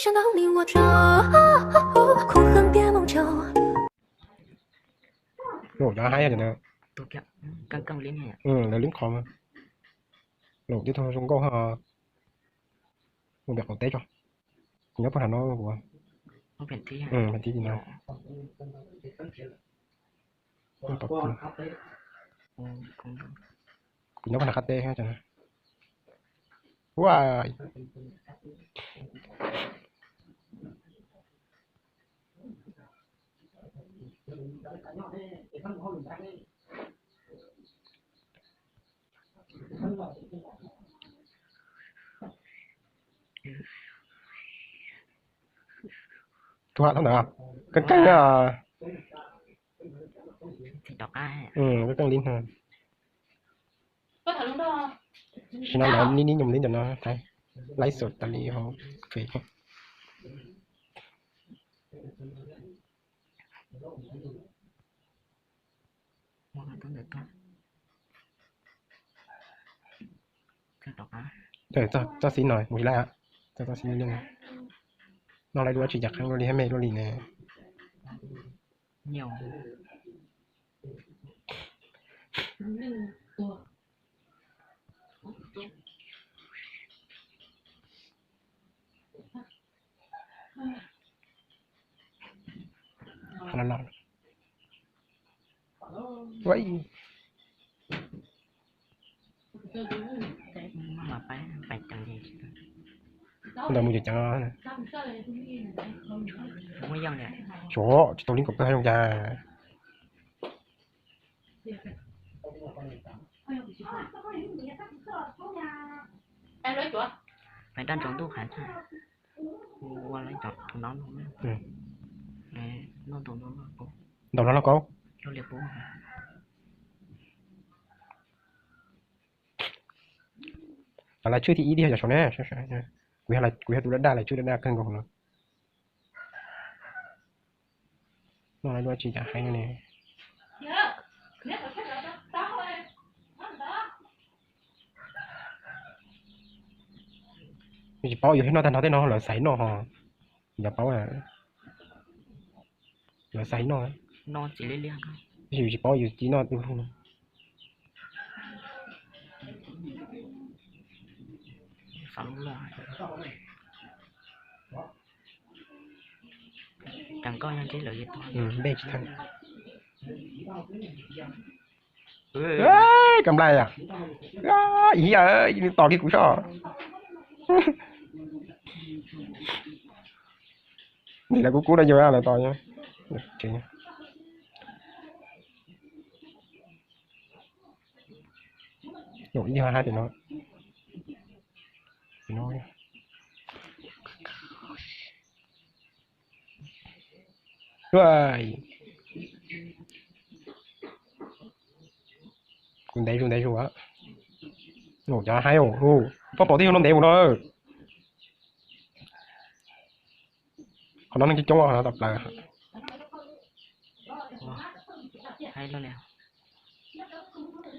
想到你我这苦恨别梦久。Nổ cho hai rồi nè. Tôi kẹo căng căng lên này. Là lính khó mà. Nổ tiếp thôi xuống câu hả. Một việc còn té cho. Nhớ phải nó của. Không phải thế hả? Phải tí gì nào. Không tập trung. Nhớ phải là khát tê ha chẳng. Wow. Thu hạ thằng nào? Căng căng à. Thì đọc ai? Cái căng linh hơn. Có thật luôn đó. Khi nào lại ní nhầm đến cho nó thấy. Lấy sột ta đi họ phê. Để cho xin rồi, mũi lại ạ. Cho xin lên này. Nó lại đua chỉ giặc khăn luôn đi hay mê luôn đi nè. Nhiều. Nó lọt. Vậy. Mà phải chẳng gì. Không đợi mua chẳng ngon nè. Không có dân nè. Chỗ, tôi liên cục tôi hay không ra. Em lấy chuột. Phải đang chọn thuốc hẳn ha. Qua lấy chọn thằng nó luôn. Nè, nó tụi nó có. Đầu nó có. Nó liệp bố. Là chưa thì ý đi hay cho nè. Quý hai tôi đã đa lại chưa đã đa cân còn nữa. Nó lại đua chỉ trả hay nè. Chỉ bảo giờ hết nó thành nó là sấy nó hả? Giờ bảo à. Là sấy nó. Nó chỉ lấy liang thôi. Chỉ bảo giờ chỉ nó không. Sống lo. Chẳng có nhân chế lợi gì thôi. Đây chỉ thằng. Cầm lại à? Ý ơi, to cái củ sò. Đây là củ đã vô ra là to nha. Chị nha. Nổi như hai thì nó. Thì nó. Rồi. Cùng đây rồi á. Nổ cho hai ổ. Có bỏ tiêu nó đều nữa. Còn nó cái chống nó tập lại. Hay luôn nè.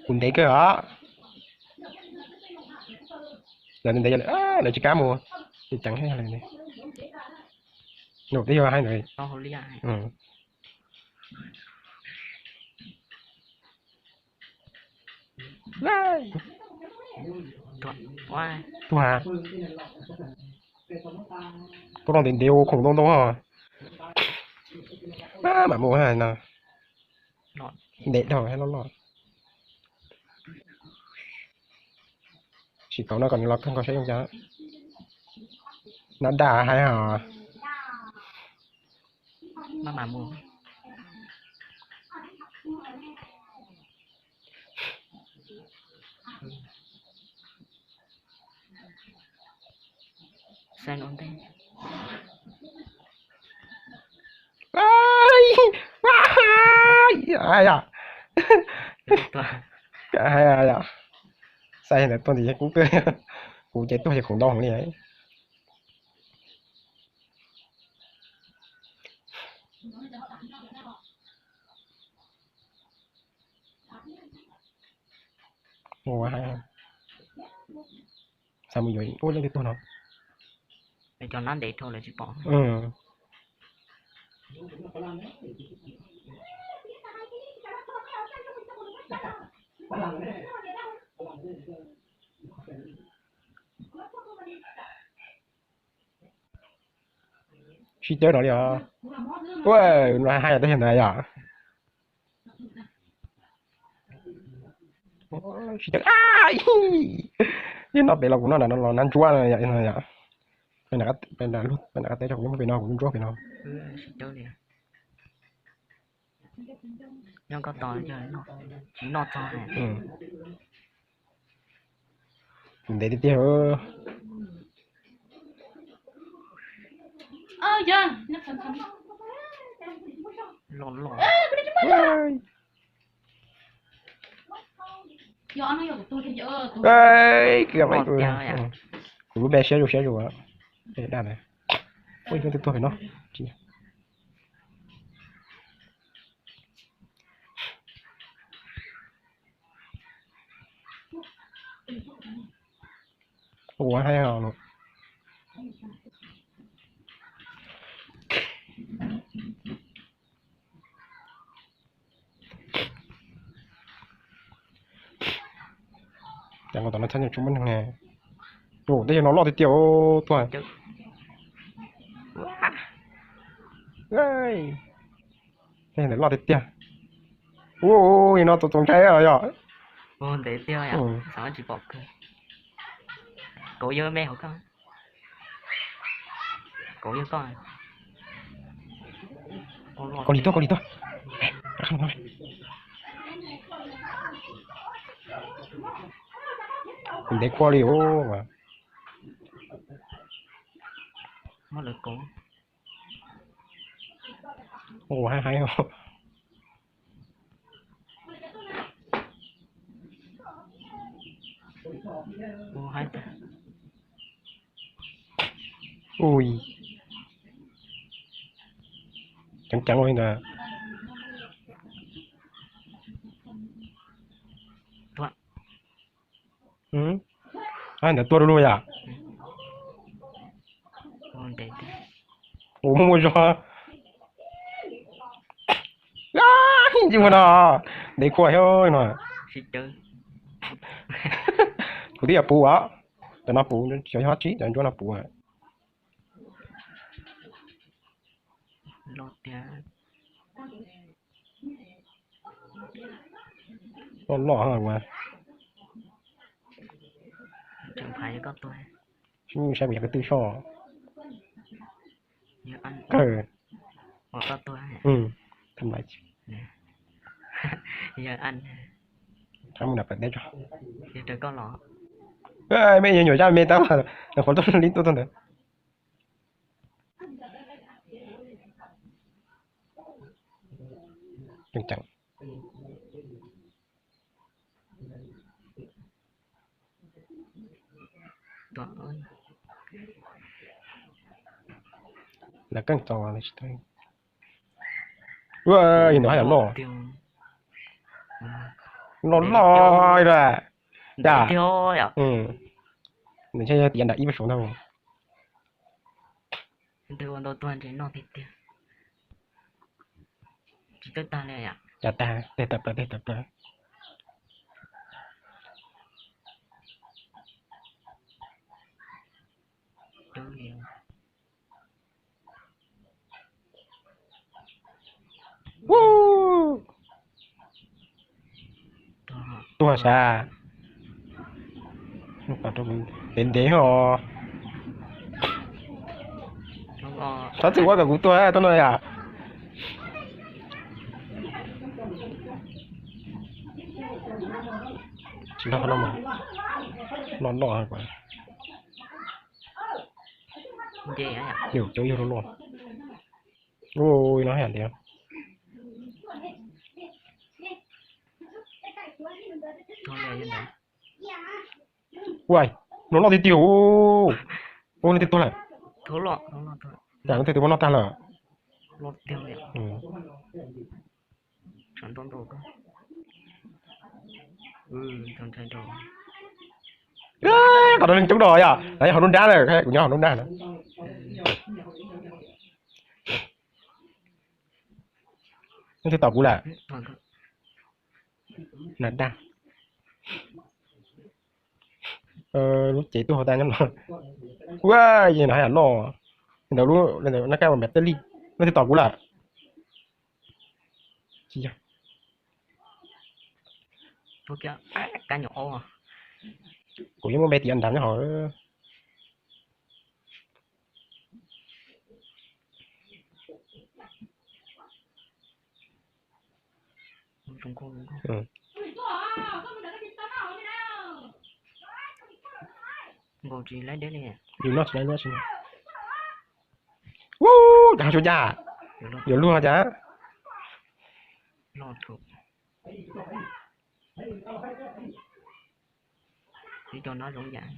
Cùng đấy cơ hả? Lần đây là chỉ cá mua. Thì chẳng hay là này. Nổ tiêu hai người. Nó hồ lia. Đây. Wow. Thu hà. Có đang tiền tiêu khủng đông hả? Mà mua hay nè. Để thôi hay nó lọt. Chỉ có nó còn lọt không có thấy không chả. Nó đà hay hả? Mà mua. Sen ổn thế. Ai à? Ai à? Sai là tôi thì cũng cười. Cụ chết tôi thì khủng đông này ấy. Ồ hay. Sao mình vậy? Ôi lên cái tôi nào. Phải cho nó để thôi là chỉ bỏ ừ suy chơi đó đi à ui nó hai tới hiện tại à suy chơi ai nhưng nó bị là của nó là nó năn chúa này vậy này vậy bên là lúc bên là cái tế trong những bên nào cũng chúa bên nào chỉ chơi đi nhưng có to chơi nó chỉ nó to này ừ để tiếp theo Giờ nó thầm thầm. lộn lộn Giờ nó giờ của tôi thì giờ tôi. ê kìa mày lọt chơi à cũng bé xé rồi á để đàn này ôi cái tôi phải nó chị ủa hay hả nó chẳng có tao nó thân chúng mình nè ủa đây nó lọt thì tiểu thôi ơi đây là lọt thì tiểu ôi nó tụt cái rồi ạ ô để tiêu à ừ. sao chỉ bỏ cơ cổ yêu mẹ hả con cổ yêu con con đi to không thôi mình để qua đi ô mà mất được cổ ồ hay không ô hay ui chẳng rồi nè thôi ừ anh đã tua luôn à ô để tiêu ủa mua cho gì mà nó để qua thôi nè chỉ chơi của tí à bù á để nó bù cho hết trí để cho nó bù à lọt tiêu nó lọ hả mà chẳng phải có tôi chứ sao bị cái tư so như ăn ừ hoặc có tôi ừ thầm lại giờ ăn thằng mình đập để cho giờ trời có lọ ê mấy nhỏ ra mấy tao là khó tôi lính tôi thôi đấy chẳng toàn ơi là căng to là chỉ thôi ui nó hay là lọ tiêu nó lọ rồi để tiêu à ừ để cho tiền đã ít số đâu tiêu đồ tuần thì nó thịt tiêu chỉ tới ta này à chả ta để tập rồi tiêu nhiều woo tua xa lúc nào trong đến đế họ thật sự quá cả của tôi tôi nói à chỉ là nó mà nó lọ quá gì à nhiều chỗ nhiều nó lọ ôi nó hẹn đi thôi đây này ui nó lọ thì tiểu ô nó thì tôi lại thố lọ thôi chẳng có thể tôi nó ta là lọt tiêu này ừ chẳng tôn đồ cơ chẳng thay đồ Còn đừng chống đòi à? Đấy họ đun đá này, cái của nhau họ đun đá này. Nó thì tỏ cú là nè đá. Lúc chế tôi họ ta nhắn rồi. Wow, gì này hả lo? Đầu lúc nó cao bằng mét teli. Nó thì tỏ cú là. Gì vậy? thôi kia cá nhỏ à Của những con bé thì ăn đám cho họ. Trung Quốc Ừ. ngồi chỉ lấy đến nè Dù nó chỉ nó chỉ. Woo, đang cho già. Giờ luôn hả chả? lo thuộc chỉ cho nó giống dạng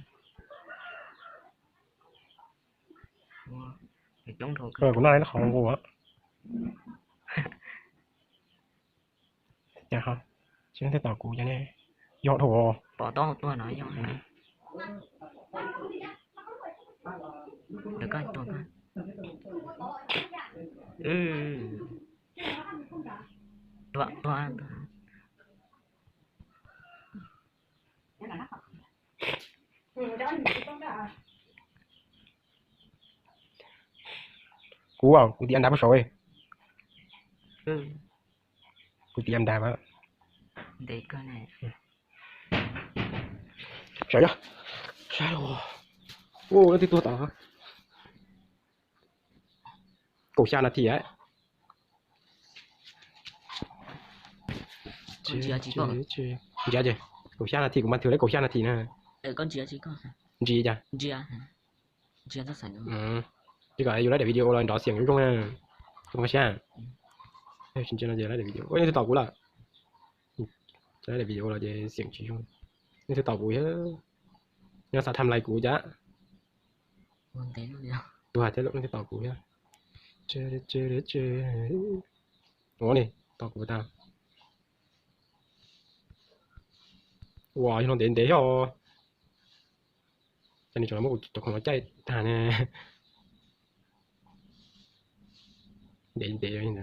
thì chống thuộc Của nó này nó khó quá. Dạ không. Chứ thế tỏ cú cho nè. Dọn thổ. bỏ to tôi nói cho này được coi tôi coi tôi ăn Cú à, cú thì ăn đá bắt rồi. ừ Cú thì ăn đá mà. để coi này Trời ơi. Trời ơi. Ô, nó thì tôi tỏ. Cổ xa là thì ấy. con chia chỉ có Dạ gì? Cổ xa là thì của bạn thử lấy cổ xa là thì nè. con chia chỉ có Gì vậy? chia rất sạch Ừ. Chứ còn vô lấy để video lên đỏ xiềng không nè. Không có xa. Đây xin chân là giờ lấy để video. Ôi, nó tỏ cú là. Lấy để video là về xiềng chỉ không. Nó thì tỏ cú hết. Nhưng sao tham lại cú chả. con té luôn nha Tôi hạt thế lúc nó thì tỏ cú nhá. Chơi. Ngó này, tỏ cú tao. Wow, nó đến thế rồi. Cho nên cho nó một tôi không nói chạy thà nè. Đến thế rồi nè.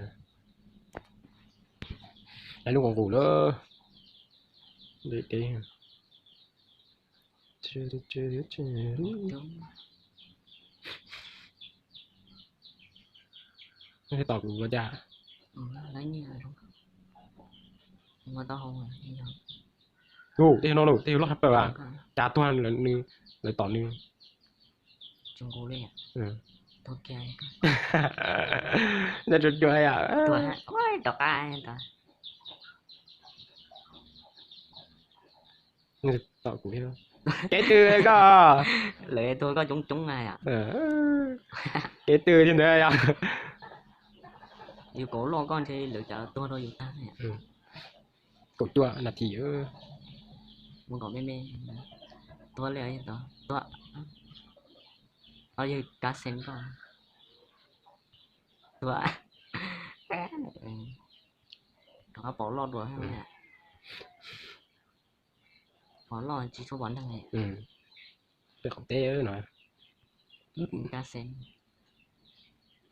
Đấy lúc còn ngủ nữa. Để thế. Chơi. Nó thì tỏ cú vào chả. lấy như là không mà tao không à Ngủ, thế nó nổ, thế nó hấp à. Chả toàn là nư, là tỏ nư. Trung Quốc đấy à Ừ. thôi kia Nó trượt chơi à. tôi hả ôi đọc ai ta Nó thì tỏ cú hết rồi. Cái từ ấy cơ. lệ tôi có chúng này à Cái từ trên đây à. yêu cổ lo con thì lựa chọn tôi thôi ta này Ừ. Cổ chua là thì ơ. muốn có mê tôi lấy tôi ở đây cá sen con tôi nó bỏ lọt rồi hay không bỏ lọt chỉ số bắn thằng này Ừ. Cái không té ơ nói. cá sen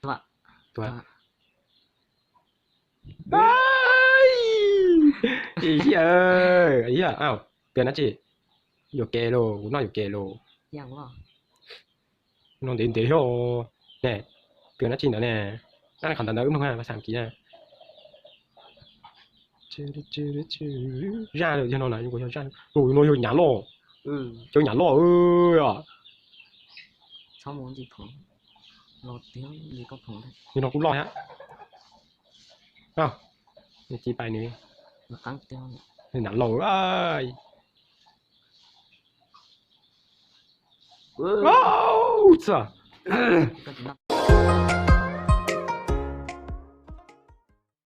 tôi Ý ơi, ý à, ảo, tiền nó chị, nhiều kề lô, cũng nói nhiều kề lô, giang quá nó đến thế rồi, nè, tiền nó chị nữa nè, nó là khẩn thận đúng không ha, và sản ký nè, ra được cho nó này, nhưng ra, rồi nó nhả lô, chơi nhả lô ơi à, sao muốn gì thủng lọt tiếng gì có thủng đấy nhưng nó cũng lo á, không, chị bài này, nó cắn tiêu nhả lô ơi. Wow, sao? có